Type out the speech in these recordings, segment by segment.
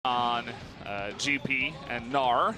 on GP and Gnar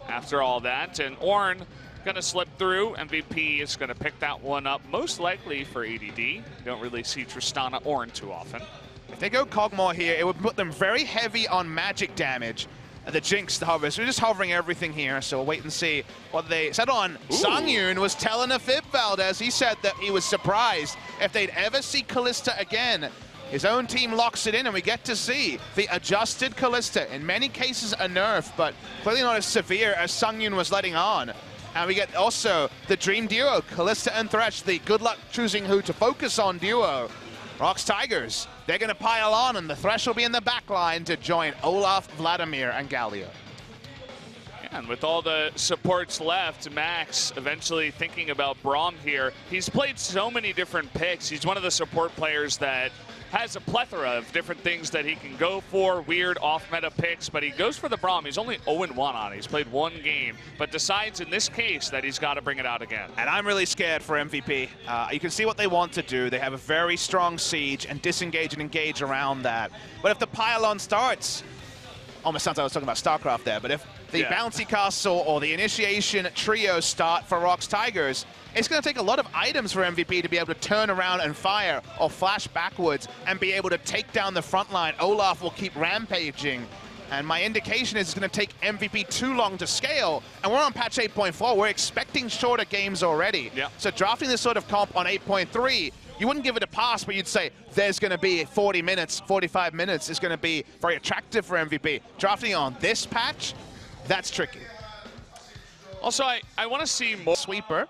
after all that, and Ornn gonna slip through. MVP is gonna pick that one up, most likely for ADD. You don't really see Tristana Ornn too often. If they go Kog'Maw here, it would put them very heavy on magic damage. The Jinx, the hover. So we're just hovering everything here, so we'll wait and see what they settle on. Sungyun was telling a fib, Valdez. He said that he was surprised if they'd ever see Kalista again. His own team locks it in, and we get to see the adjusted Kalista. In many cases, a nerf, but clearly not as severe as Sungyun was letting on. And we get also the dream duo, Kalista and Thresh, the good luck choosing who to focus on duo. ROX Tigers, they're going to pile on, and the Thresh will be in the back line to join Olaf, Vladimir, and Galio. And with all the supports left, Max eventually thinking about Braum here. He's played so many different picks. He's one of the support players that has a plethora of different things that he can go for, weird off-meta picks, but he goes for the Braum. He's only 0-1 on it. He's played one game, but decides in this case that he's got to bring it out again. And I'm really scared for MVP. You can see what they want to do. They have a very strong siege and disengage and engage around that. But if the pylon starts, almost sounds like I was talking about StarCraft there, but if the bouncy castle or the initiation trio start for ROX Tigers, it's going to take a lot of items for MVP to be able to turn around and fire or flash backwards and be able to take down the front line. Olaf will keep rampaging. And my indication is it's going to take MVP too long to scale. And we're on patch 8.4. We're expecting shorter games already. So drafting this sort of comp on 8.3, you wouldn't give it a pass, but you'd say there's going to be 40 minutes, 45 minutes is going to be very attractive for MVP. Drafting on this patch, that's tricky. Also, I want to see more. Sweeper.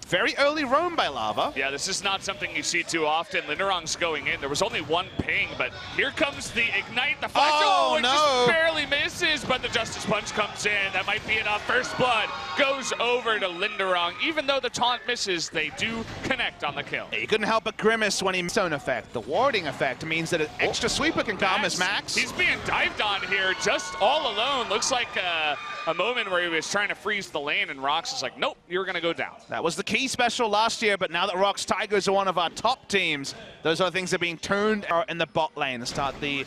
Very early roam by Lava. Yeah, this is not something you see too often. Linderong's going in. There was only one ping, but here comes the Ignite, the flash. Oh, it just barely misses, but the Justice Punch comes in. That might be enough. First Blood goes over to Linderong. Even though the taunt misses, they do connect on the kill. You couldn't help but grimace when he missed zone effect. The warding effect means that an extra sweeper can come as Max. He's being dived on here just all alone. Looks like a moment where he was trying to freeze the lane, and ROX is like, nope, you're going to go down. That was the key special last year, but now that ROX Tigers are one of our top teams, those are things that are being turned in the bot lane to start the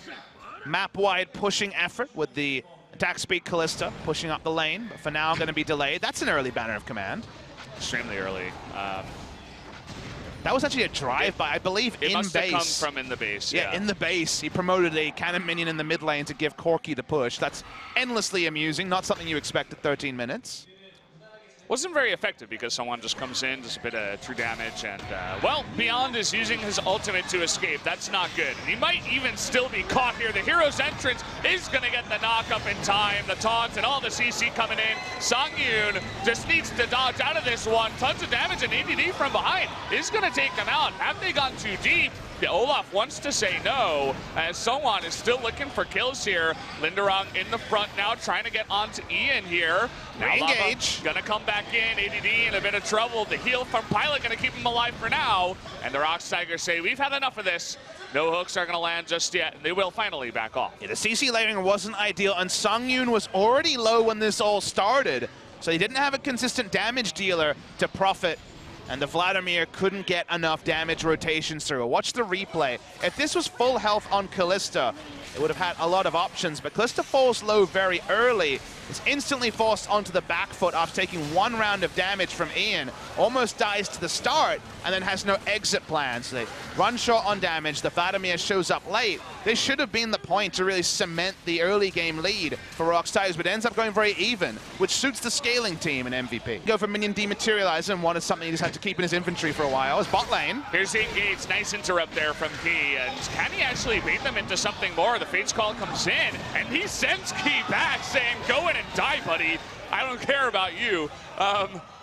map-wide pushing effort with the attack speed Kalista pushing up the lane, but for now going to be delayed. That's an early banner of command. Extremely early. That was actually a drive-by, I believe, in base. It must have come from in the base, yeah. In the base. He promoted a cannon minion in the mid lane to give Corki the push. That's endlessly amusing, not something you expect at 13 minutes. Wasn't very effective because someone just comes in, does a bit of true damage, and, well, Beyond is using his ultimate to escape. That's not good. And he might even still be caught here. The hero's entrance is going to get the knock-up in time. The taunt and all the CC coming in. Sungyun just needs to dodge out of this one. Tons of damage, and ADD from behind is going to take him out. Have they gone too deep? Yeah, Olaf wants to say no, as Someone is still looking for kills here. Linderong in the front now, trying to get onto Ian here. Now engage. Gonna come back in, ADD in a bit of trouble. The heal from Pilot gonna keep him alive for now. And the ROX Tigers say, we've had enough of this. No hooks are gonna land just yet, and they will finally back off. Yeah, the CC layering wasn't ideal, and Sungyun was already low when this all started, so he didn't have a consistent damage dealer to profit. And the Vladimir couldn't get enough damage rotations through. Watch the replay. If this was full health on Kalista, it would have had a lot of options, but Kalista falls low very early. Is instantly forced onto the back foot after taking one round of damage from Ian. Almost dies to the start, and then has no exit plan. So they run short on damage. The Vladimir shows up late. This should have been the point to really cement the early game lead for ROX Tigers, but it ends up going very even, which suits the scaling team in MVP. Go for minion dematerializer, and one is something he just had to keep in his inventory for a while. It's bot lane. Here's the engage. Nice interrupt there from Key. And can he actually bait them into something more? The Fate's Call comes in, and he sends Key back, saying, go in and die, buddy. I don't care about you.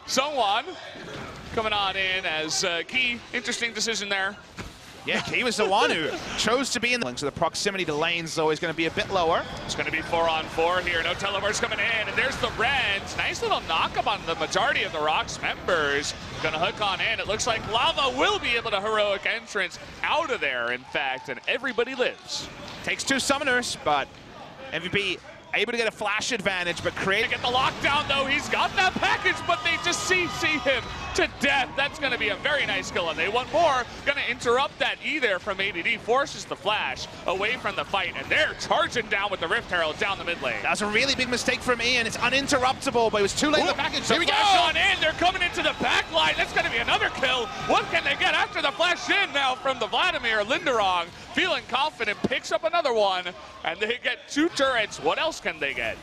Someone coming on in as Key. Interesting decision there. Yeah, Key was the one who chose to be in the link, so the proximity to lanes is always going to be a bit lower. It's going to be 4-on-4 here. No teleports coming in, and there's the Reds. Nice little knock-up on the majority of the ROX members. Going to hook on in. It looks like Lava will be able to heroic entrance out of there, in fact, and everybody lives. Takes two summoners, but MVP able to get a flash advantage, but To get the lockdown, though, he's got that package, but they just CC him to death. That's going to be a very nice kill, and they want more. Going to interrupt that E there from ADD, forces the flash away from the fight, and they're charging down with the Rift Herald down the mid lane. That was a really big mistake from Ian. It's uninterruptible, but it was too late in the package. Here we go! Flash on in, they're coming into the back line. That's going to be another kill. What can they get after the flash in now from the Vladimir? Linderong, feeling confident, picks up another one, and they get 2 turrets. What else can they get?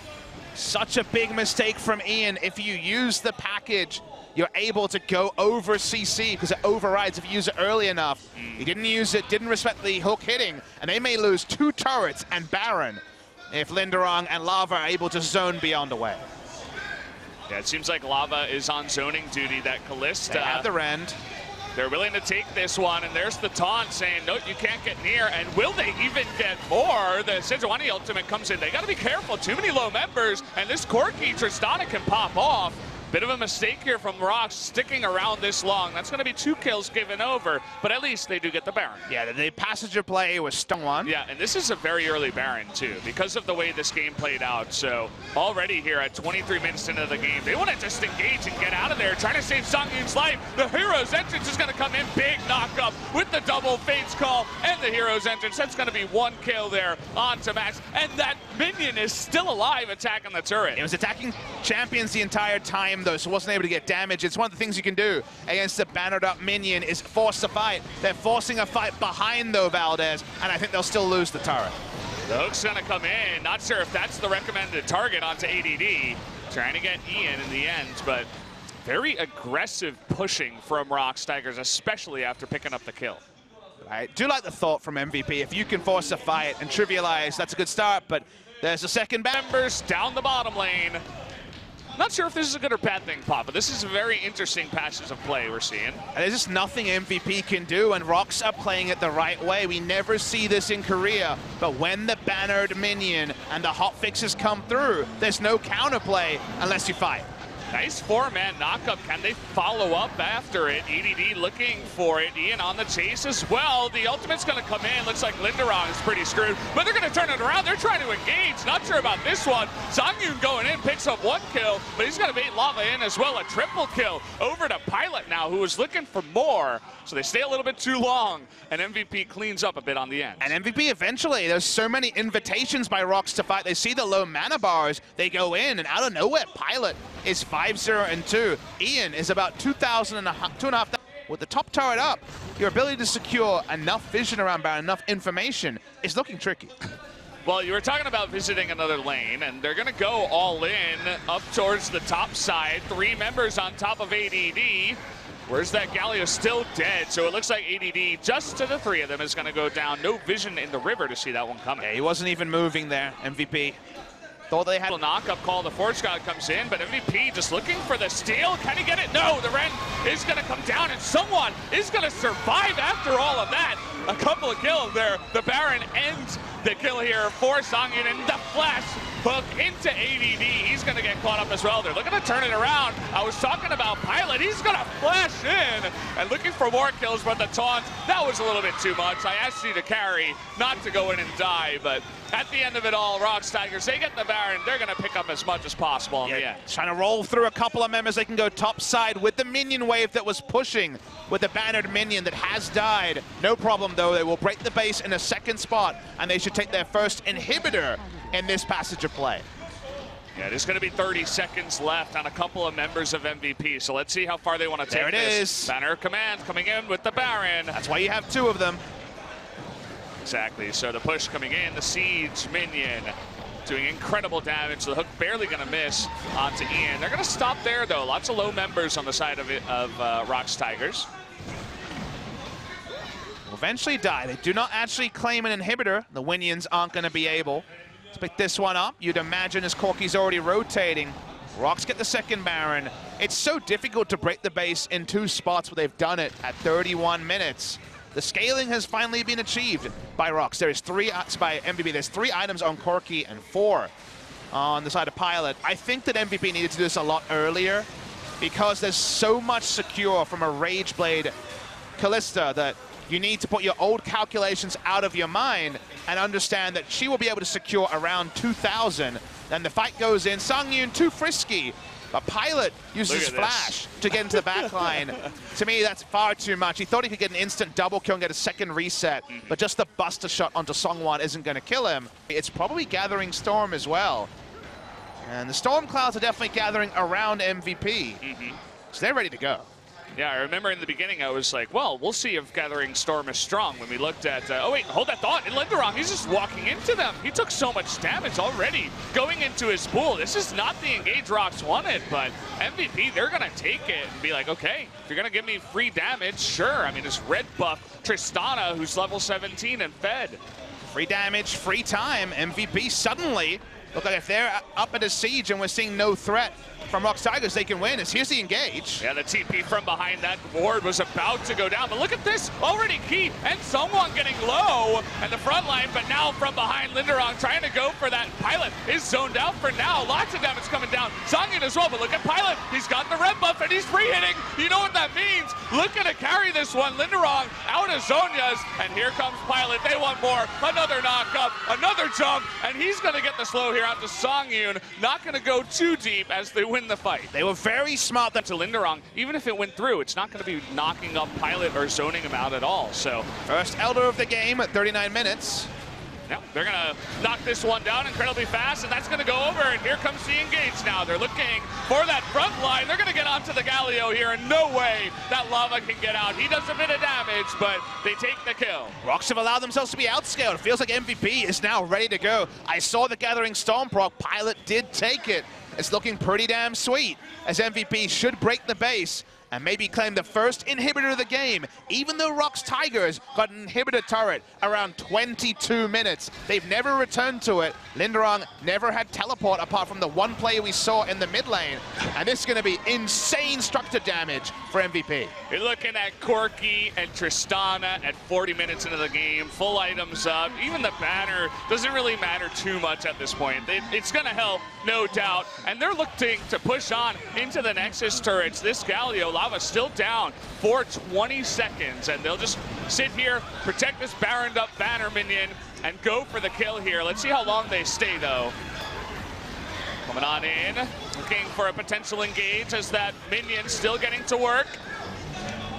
Such a big mistake from Ian. If you use the package, you're able to go over CC because it overrides if you use it early enough. He didn't use it, didn't respect the hook hitting, and they may lose 2 turrets and Baron if Linderong and Lava are able to zone beyond away. Yeah, it seems like Lava is on zoning duty. That Kalista. They have the rend. They're willing to take this one, and there's the taunt saying, no, you can't get near, and will they even get more? The Sejuani ultimate comes in. They got to be careful. Too many low members, and this Corki Tristana can pop off. Bit of a mistake here from ROX sticking around this long. That's going to be 2 kills given over, but at least they do get the Baron. Yeah, the passenger play was stun one. Yeah, and this is a very early Baron, too, because of the way this game played out. So already here at 23 minutes into the game, they want to just engage and get out of there, trying to save Songyun's life. The Hero's entrance is going to come in. Big knock-up with the double Fates call and the Hero's entrance. That's going to be 1 kill there onto Max. And that minion is still alive attacking the turret. It was attacking champions the entire time, though, so wasn't able to get damage. It's one of the things you can do against the bannered up minion is force a fight. They're forcing a fight behind, though, Valdez, and I think they'll still lose the turret. The hook's gonna come in. Not sure if that's the recommended target onto ADD. Trying to get Ian in the end, but very aggressive pushing from ROX Tigers, especially after picking up the kill. I do like the thought from MVP. If you can force a fight and trivialize, that's a good start, but there's a second members down the bottom lane. Not sure if this is a good or bad thing, Pop, but this is a very interesting passage of play we're seeing. And there's just nothing MVP can do, and ROX are playing it the right way. We never see this in Korea, but when the bannered minion and the hot fixes come through, there's no counterplay unless you fight. Nice 4-man knockup. Can they follow up after it? EDD looking for it. Ian on the chase as well. The ultimate's going to come in. Looks like Linderong is pretty screwed, but they're going to turn it around. They're trying to engage. Not sure about this one. Songyun going in, picks up 1 kill, but he's going to bait Lava in as well. A triple kill over to Pilot now, who was looking for more. So they stay a little bit too long, and MVP cleans up a bit on the end. And MVP eventually, there's so many invitations by ROX to fight. They see the low mana bars, they go in, and out of nowhere, Pilot is 5-0-2. Ian is about 2,500. With the top turret up, your ability to secure enough vision around Baron, enough information, is looking tricky. Well, you were talking about visiting another lane, and they're going to go all in up towards the top side. 3 members on top of ADD. Where's that Galio? Still dead, so it looks like ADD, just to the 3 of them, is going to go down. No vision in the river to see that one coming. Yeah, he wasn't even moving there, MVP. Thought they had a knock-up call. The Forge God comes in, but MVP just looking for the steal. Can he get it? No, the Ren is going to come down, and someone is going to survive after all of that. A couple of kills there. The Baron ends the kill here for Songyun, and the flash hook into ADD. He's going to get caught up as well. They're looking to turn it around. I was talking about Pilot. He's going to flash in and looking for more kills, but the taunt, that was a little bit too much. I asked you to carry, not to go in and die, but at the end of it all, ROX Tigers, they get the Baron. They're going to pick up as much as possible in the end. Trying to roll through a couple of members. They can go top side with the minion wave that was pushing with the bannered minion that has died. No problem, though. They will break the base in a second spot, and they should take their first inhibitor in this passage of play. Yeah, there's going to be 30 seconds left on a couple of members of MVP, so let's see how far they want to take this. There it is. Banner Command coming in with the Baron. That's why you have 2 of them. Exactly, so the push coming in, the Siege minion doing incredible damage. The hook barely going to miss onto Ian. They're going to stop there, though. Lots of low members on the side of ROX Tigers. Will eventually die. They do not actually claim an inhibitor. The Winions aren't going to be able to pick this one up. You'd imagine as Corki's already rotating. ROX get the second Baron. It's so difficult to break the base in 2 spots where they've done it at 31 minutes. The scaling has finally been achieved by ROX. There is 3 by MVP. There's 3 items on Corki and 4 on the side of Pilot. I think that MVP needed to do this a lot earlier because there's so much secure from a Rage Blade Kalista that you need to put your old calculations out of your mind and understand that she will be able to secure around 2,000 Then the fight goes in. Songyun too frisky. But Pilot uses Flash to get into the back line. To me, that's far too much. He thought he could get an instant double kill and get a second reset, but just the buster shot onto Songwon isn't going to kill him. It's probably gathering Storm as well. And the Storm Clouds are definitely gathering around MVP. So they're ready to go. Yeah, I remember in the beginning I was like, well, we'll see if Gathering Storm is strong when we looked at, oh wait, hold that thought, and Linderong, he's just walking into them. He took so much damage already going into his pool. This is not the engage ROX wanted, but MVP, they're gonna take it and be like, okay, if you're gonna give me free damage, sure. I mean, this red buff, Tristana, who's level 17 and fed. Free damage, free time, MVP suddenly, look like if they're up at a siege and we're seeing no threat from ROX Tigers, they can win. Here's the engage. Yeah, the TP from behind that ward was about to go down, but look at this, already Key and Songwon getting low and the front line, but now from behind, Linderong trying to go for that. Pilot is zoned out for now. Lots of damage coming down. Songyun as well, but look at Pilot. He's got the red buff and he's free hitting. You know what that means? Looking to carry this one. Linderong out of Zonia's, and here comes Pilot. They want more. Another knock up, another jump, and he's going to get the slow here out to Songyun. Not going to go too deep as they win the fight. They were very smart to Linderong. Even if it went through, it's not going to be knocking up Pilot or zoning him out at all. So first Elder of the game at 39 minutes. Yeah, they're going to knock this one down incredibly fast, and that's going to go over, and here comes the engage now. They're looking for that front line. They're going to get onto the Galio here, and no way that Lava can get out. He does a bit of damage, but they take the kill. ROX have allowed themselves to be outscaled. It feels like MVP is now ready to go. I saw the Gathering Storm proc. Pilot did take it. It's looking pretty damn sweet, as MVP should break the base and maybe claim the first inhibitor of the game, even though ROX Tigers got an inhibitor turret around 22 minutes. They've never returned to it. Linderong never had teleport apart from the one play we saw in the mid lane, and this is going to be insane structure damage for MVP. You're looking at Corki and Tristana at 40 minutes into the game, full items up. Even the banner doesn't really matter too much at this point. It's going to help, no doubt, and they're looking to push on into the Nexus turrets. This Galio, Lava still down for 20 seconds, and they'll just sit here, protect this Baroned up banner minion, and go for the kill here. Let's see how long they stay, though. Coming on in, looking for a potential engage as that minion still getting to work.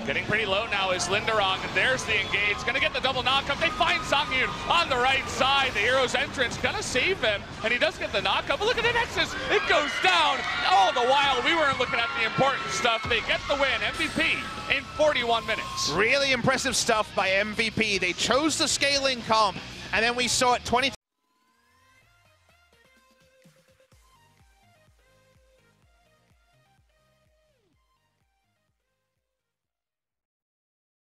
Getting pretty low now is Linderong, and there's the engage. Gonna get the double knockup. They find Songyun on the right side. The hero's entrance gonna save him, and he does get the knockup. But look at the Nexus, it goes down. All the while, we weren't looking at the important stuff. They get the win, MVP in 41 minutes. Really impressive stuff by MVP. They chose the scaling comp, and then we saw it 20